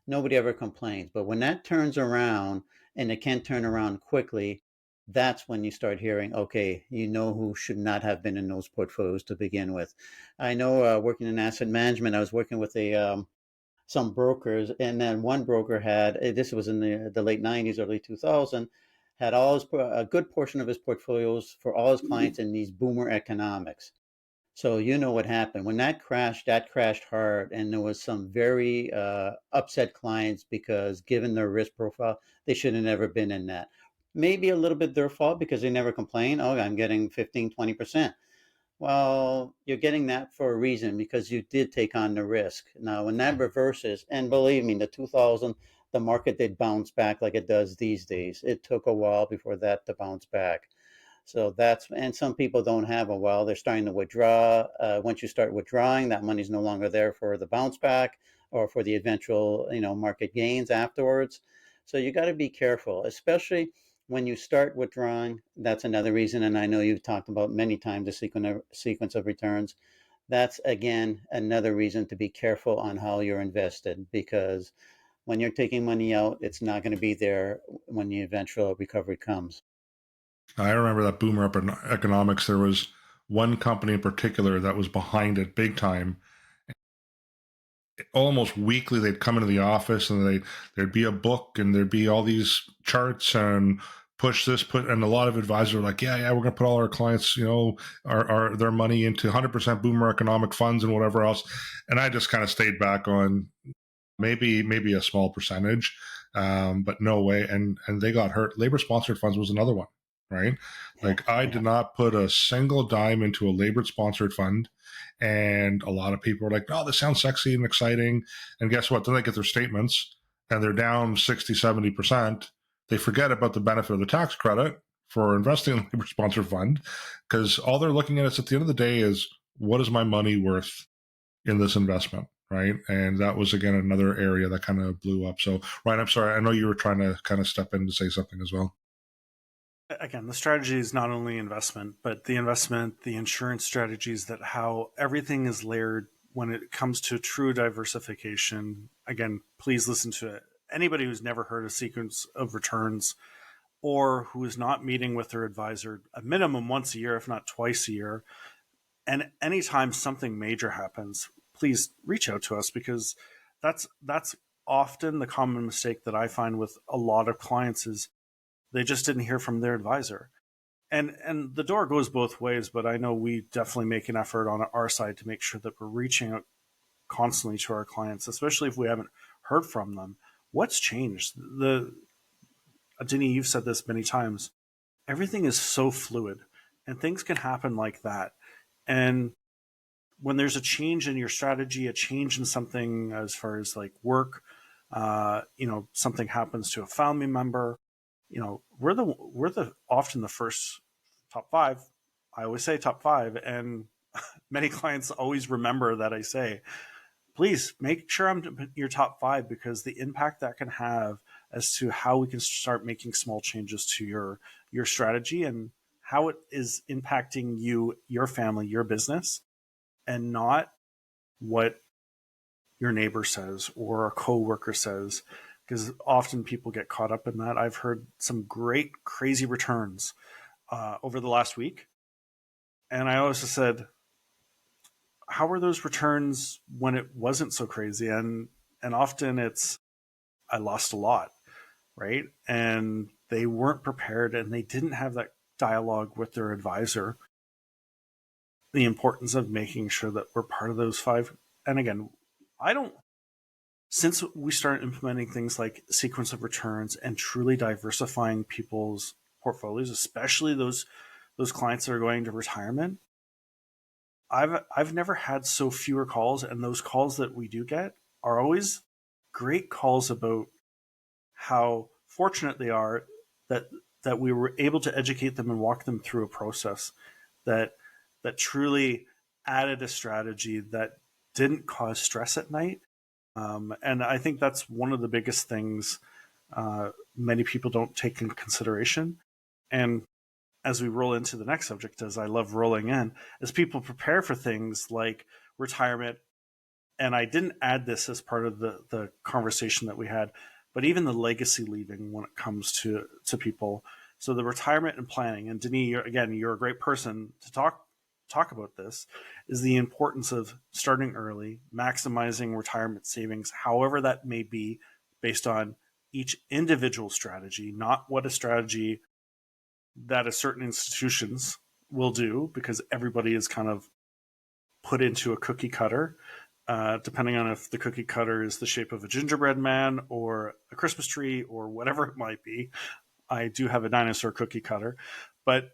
Nobody ever complains. But when that turns around, and it can turn around quickly, that's when you start hearing, okay, you know who should not have been in those portfolios to begin with. I know working in asset management, I was working with some brokers, and then one broker had, this was in the late 90s, early 2000, had a good portion of his portfolios for all his clients in these boomer economics. So you know what happened when that crashed hard, and there was some very upset clients because, given their risk profile, they should have never been in that. Maybe a little bit their fault because they never complain. Oh, I'm getting 15, 20%. Well, you're getting that for a reason because you did take on the risk. Now, when that reverses, and believe me, the 2000, the market did bounce back like it does these days. It took a while before that to bounce back. So and some people don't have a well, they're starting to withdraw. Once you start withdrawing, that money's no longer there for the bounce back or for the eventual, market gains afterwards. So you got to be careful, especially when you start withdrawing. That's another reason, and I know you've talked about many times the sequence of returns. That's again another reason to be careful on how you're invested, because when you're taking money out, it's not going to be there when the eventual recovery comes. I remember that boomer up in economics. There was one company in particular that was behind it big time. Almost weekly, they'd come into the office and there'd be a book and there'd be all these charts and and a lot of advisors were like, yeah, we're going to put all our clients, their money into 100% boomer economic funds and whatever else. And I just kind of stayed back on maybe a small percentage, but no way. And they got hurt. Labor sponsored funds was another one, right? Yeah, Like I yeah. did not put a single dime into a labor sponsored fund. And a lot of people are like, oh, this sounds sexy and exciting. And guess what? Then they get their statements and they're down 60, 70%. they forget about the benefit of the tax credit for investing in a labor sponsored fund, because all they're looking at is at the end of the day is, what is my money worth in this investment, right? And that was, again, another area that kind of blew up. So, Ryan, I'm sorry. I know you were trying to kind of step in to say something as well. Again, the strategy is not only investment, but the investment, the insurance strategies, that how everything is layered when it comes to true diversification. Again, please listen to anybody who's never heard a sequence of returns, or who is not meeting with their advisor a minimum once a year, if not twice a year. And anytime something major happens, please reach out to us, because that's often the common mistake that I find with a lot of clients is they just didn't hear from their advisor. And the door goes both ways, but I know we definitely make an effort on our side to make sure that we're reaching out constantly to our clients, especially if we haven't heard from them. What's changed? The Denis, you've said this many times. Everything is so fluid, and things can happen like that. And when there's a change in your strategy, a change in something as far as like work, something happens to a family member, we're the often the first top five. I always say top five, and many clients always remember that I say, please make sure I'm your top five, because the impact that can have as to how we can start making small changes to your strategy, and how it is impacting you, your family, your business, and not what your neighbor says or a coworker says, because often people get caught up in that. I've heard some great crazy returns over the last week, and I always said, how were those returns when it wasn't so crazy? And often it's, I lost a lot, right? And they weren't prepared, and they didn't have that dialogue with their advisor. The importance of making sure that we're part of those five. And again, I don't, since we started implementing things like sequence of returns and truly diversifying people's portfolios, especially those clients that are going to retirement, I've never had so fewer calls, and those calls that we do get are always great calls about how fortunate they are that we were able to educate them and walk them through a process that truly added a strategy that didn't cause stress at night. And I think that's one of the biggest things many people don't take into consideration. And as we roll into the next subject, as I love rolling in, as people prepare for things like retirement, and I didn't add this as part of the conversation that we had, but even the legacy leaving when it comes to people. So the retirement and planning, and Denis, you're a great person to talk about this, is the importance of starting early, maximizing retirement savings, however that may be, based on each individual strategy, not what a strategy that a certain institutions will do, because everybody is kind of put into a cookie cutter, depending on if the cookie cutter is the shape of a gingerbread man or a Christmas tree or whatever it might be. I do have a dinosaur cookie cutter, but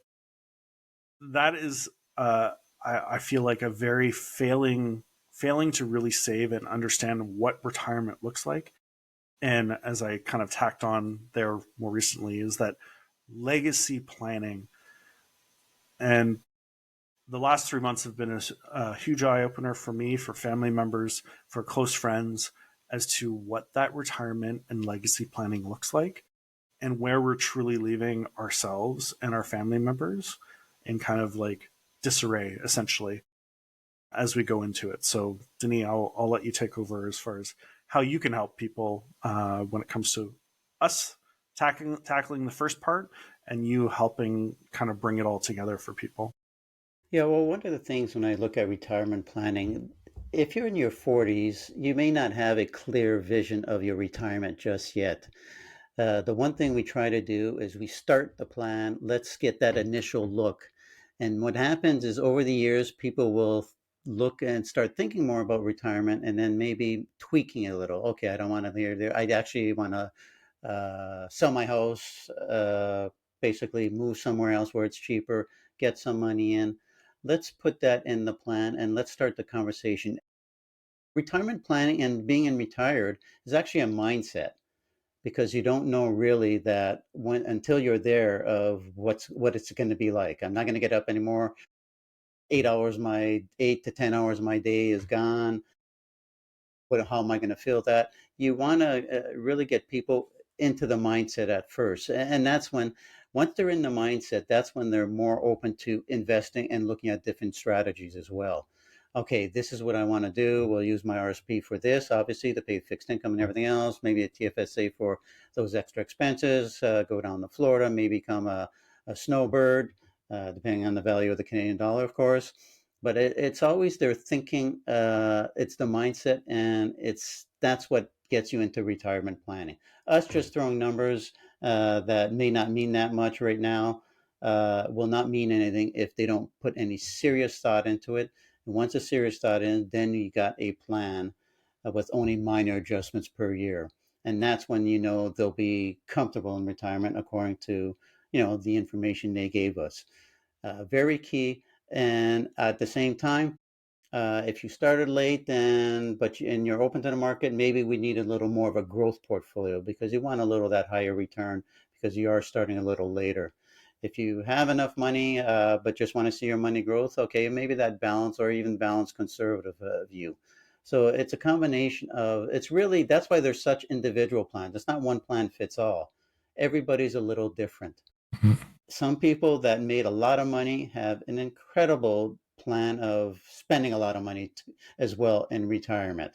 that is, I feel like a very failing to really save and understand what retirement looks like. And as I kind of tacked on there more recently, is that legacy planning. And the last 3 months have been a huge eye opener for me, for family members, for close friends, as to what that retirement and legacy planning looks like, and where we're truly leaving ourselves and our family members in kind of like disarray, essentially, as we go into it. So, Denis, I'll let you take over as far as how you can help people when it comes to us tackling the first part, and you helping kind of bring it all together for people. Yeah, well, one of the things when I look at retirement planning, if you're in your 40s, you may not have a clear vision of your retirement just yet. The one thing we try to do is we start the plan, let's get that initial look. And what happens is over the years, people will look and start thinking more about retirement, and then maybe tweaking it a little. Okay, I don't want to hear there. I actually want to sell my house, basically move somewhere else where it's cheaper, get some money in. Let's put that in the plan and let's start the conversation. Retirement planning and being in retired is actually a mindset. because you don't know really that when until you're there of what it's going to be like. I'm not going to get up anymore. 8 hours, my 8 to 10 hours of my day is gone. How am I going to feel that? You want to really get people into the mindset at first. And that's when, once they're in the mindset, that's when they're more open to investing and looking at different strategies as well. Okay, this is what I want to do. We'll use my RSP for this, obviously, to pay fixed income and everything else. Maybe a TFSA for those extra expenses. Go down to Florida, maybe become a snowbird, depending on the value of the Canadian dollar, of course. But it's always their thinking. It's the mindset, and that's what gets you into retirement planning. Us just throwing numbers that may not mean that much right now will not mean anything if they don't put any serious thought into it. And once a serious thought in, then you got a plan with only minor adjustments per year, and that's when you know they'll be comfortable in retirement according to the information they gave us. Very key. And at the same time, if you started late, and you're open to the market, maybe we need a little more of a growth portfolio because you want a little of that higher return because you are starting a little later. If you have enough money, but just want to see your money growth, okay, maybe that balance or even balanced conservative view. So it's a combination of, it's really, that's why there's such individual plans. It's not one plan fits all. Everybody's a little different. Some people that made a lot of money have an incredible plan of spending a lot of money as well in retirement.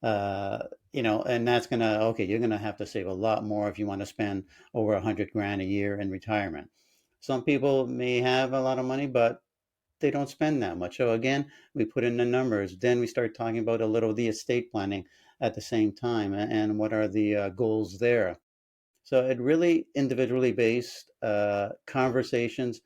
And that's gonna, okay, you're gonna have to save a lot more if you want to spend over 100 grand a year in retirement. Some people may have a lot of money, but they don't spend that much. So again, we put in the numbers. Then we start talking about a little of the estate planning at the same time, and what are the goals there. So it really individually based conversations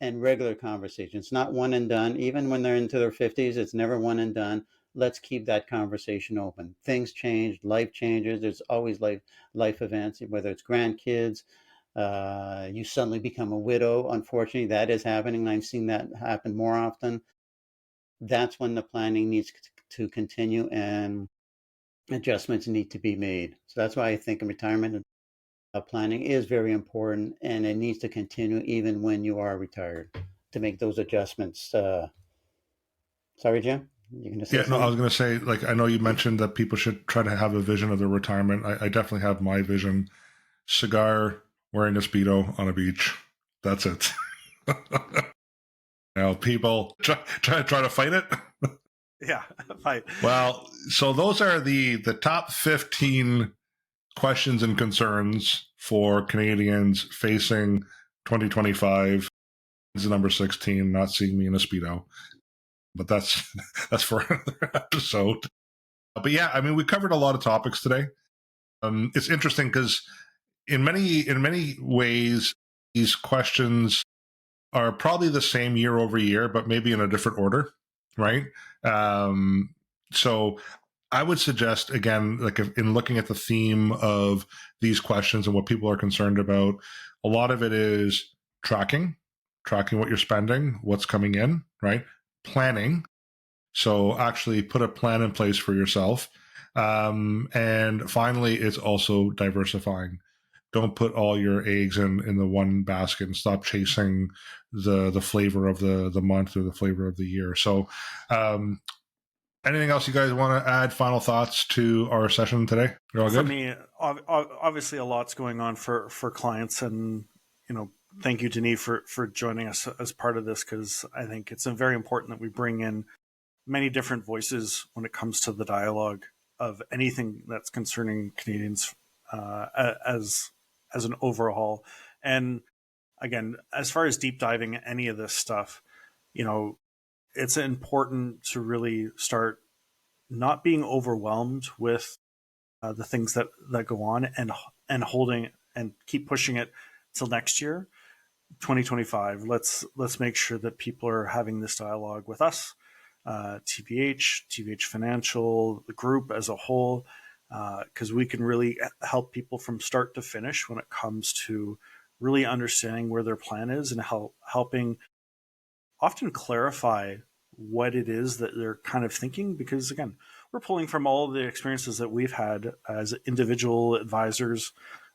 and regular conversations, not one and done. Even when they're into their 50s, it's never one and done. Let's keep that conversation open. Things change, life changes. There's always life events, whether it's grandkids, you suddenly become a widow. Unfortunately, that is happening. And I've seen that happen more often. That's when the planning needs to continue and adjustments need to be made. So that's why I think in retirement planning is very important, and it needs to continue even when you are retired to make those adjustments. Sorry, Jim, you're going to say Yeah, no, I was something? going to say, like, I know you mentioned that people should try to have a vision of their retirement. I definitely have my vision: cigar, wearing a Speedo on a beach. That's it. Now, people try to fight it. Yeah, I, Well, so those are the top 15 questions and concerns for Canadians facing 2025. This is number 16, not seeing me in a Speedo. But that's for another episode. But yeah, I mean, we covered a lot of topics today. It's interesting because in many ways, these questions are probably the same year over year, but maybe in a different order, right? So I would suggest, again, like in looking at the theme of these questions and what people are concerned about, a lot of it is tracking what you're spending, what's coming in, right? Planning. So actually put a plan in place for yourself. And finally, it's also diversifying. Don't put all your eggs in the one basket and stop chasing the flavor of the month or the flavor of the year. So anything else you guys want to add? Final thoughts to our session today? You're all for good? me, obviously a lot's going on for clients, and thank you, Denis, for joining us as part of this, because I think it's very important that we bring in many different voices when it comes to the dialogue of anything that's concerning Canadians as an overhaul. And again, as far as deep diving any of this stuff, it's important to really start not being overwhelmed with the things that go on, and holding and keep pushing it till next year, 2025. Let's make sure that people are having this dialogue with us, TVH Financial, the group as a whole, because we can really help people from start to finish when it comes to really understanding where their plan is, and helping often clarify what it is that they're kind of thinking, because again, we're pulling from all the experiences that we've had as individual advisors,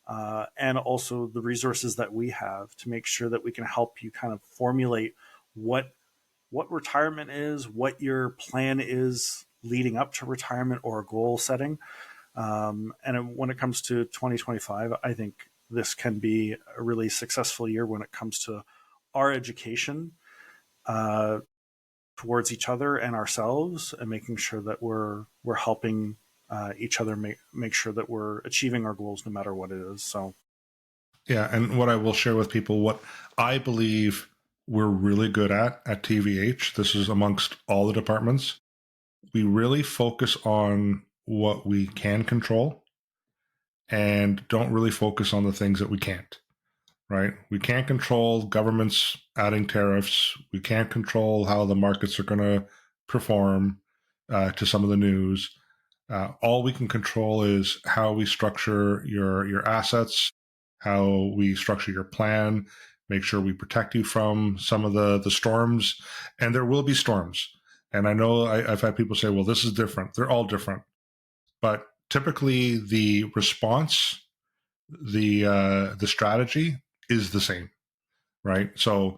and also the resources that we have to make sure that we can help you kind of formulate what retirement is, what your plan is leading up to retirement or goal setting. And when it comes to 2025, I think this can be a really successful year when it comes to our education towards each other and ourselves, and making sure that we're helping each other make sure that we're achieving our goals no matter what it is. So Yeah, and what I will share with people, what I believe we're really good at TVH, this is amongst all the departments, we really focus on what we can control and don't really focus on the things that we can't, right? We can't control governments adding tariffs. We can't control how the markets are going to perform to some of the news. All we can control is how we structure your assets, how we structure your plan, make sure we protect you from some of the storms. And there will be storms. And I know I've had people say, well, this is different. They're all different. But typically the response, the strategy is the same, right? So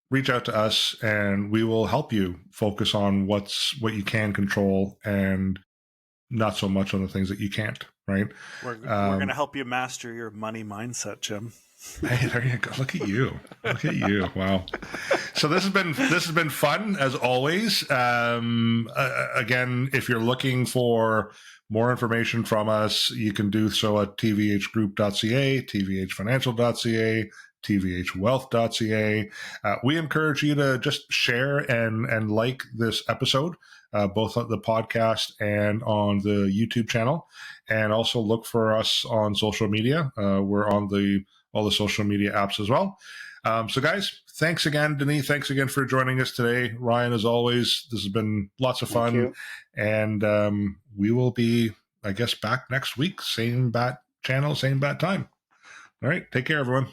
reach out to us and we will help you focus on what you can control and not so much on the things that you can't, right? we're going to help you master your money mindset, Jim. Hey, there you go. Look at you. Look at you. Wow. So this has been fun as always. Again, if you're looking for more information from us, you can do so at tvhgroup.ca, tvhfinancial.ca, tvhwealth.ca. We encourage you to just share and like this episode, both on the podcast and on the YouTube channel, and also look for us on social media. We're on all the social media apps as well. So guys, thanks again, Denis. Thanks again for joining us today. Ryan, as always, this has been lots of fun. And we will be, I guess, back next week. Same bat channel, same bat time. All right. Take care, everyone.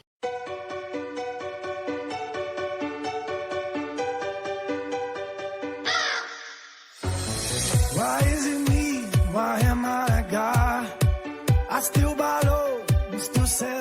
Why is it me? Why am I that guy? I still buy low, we still sell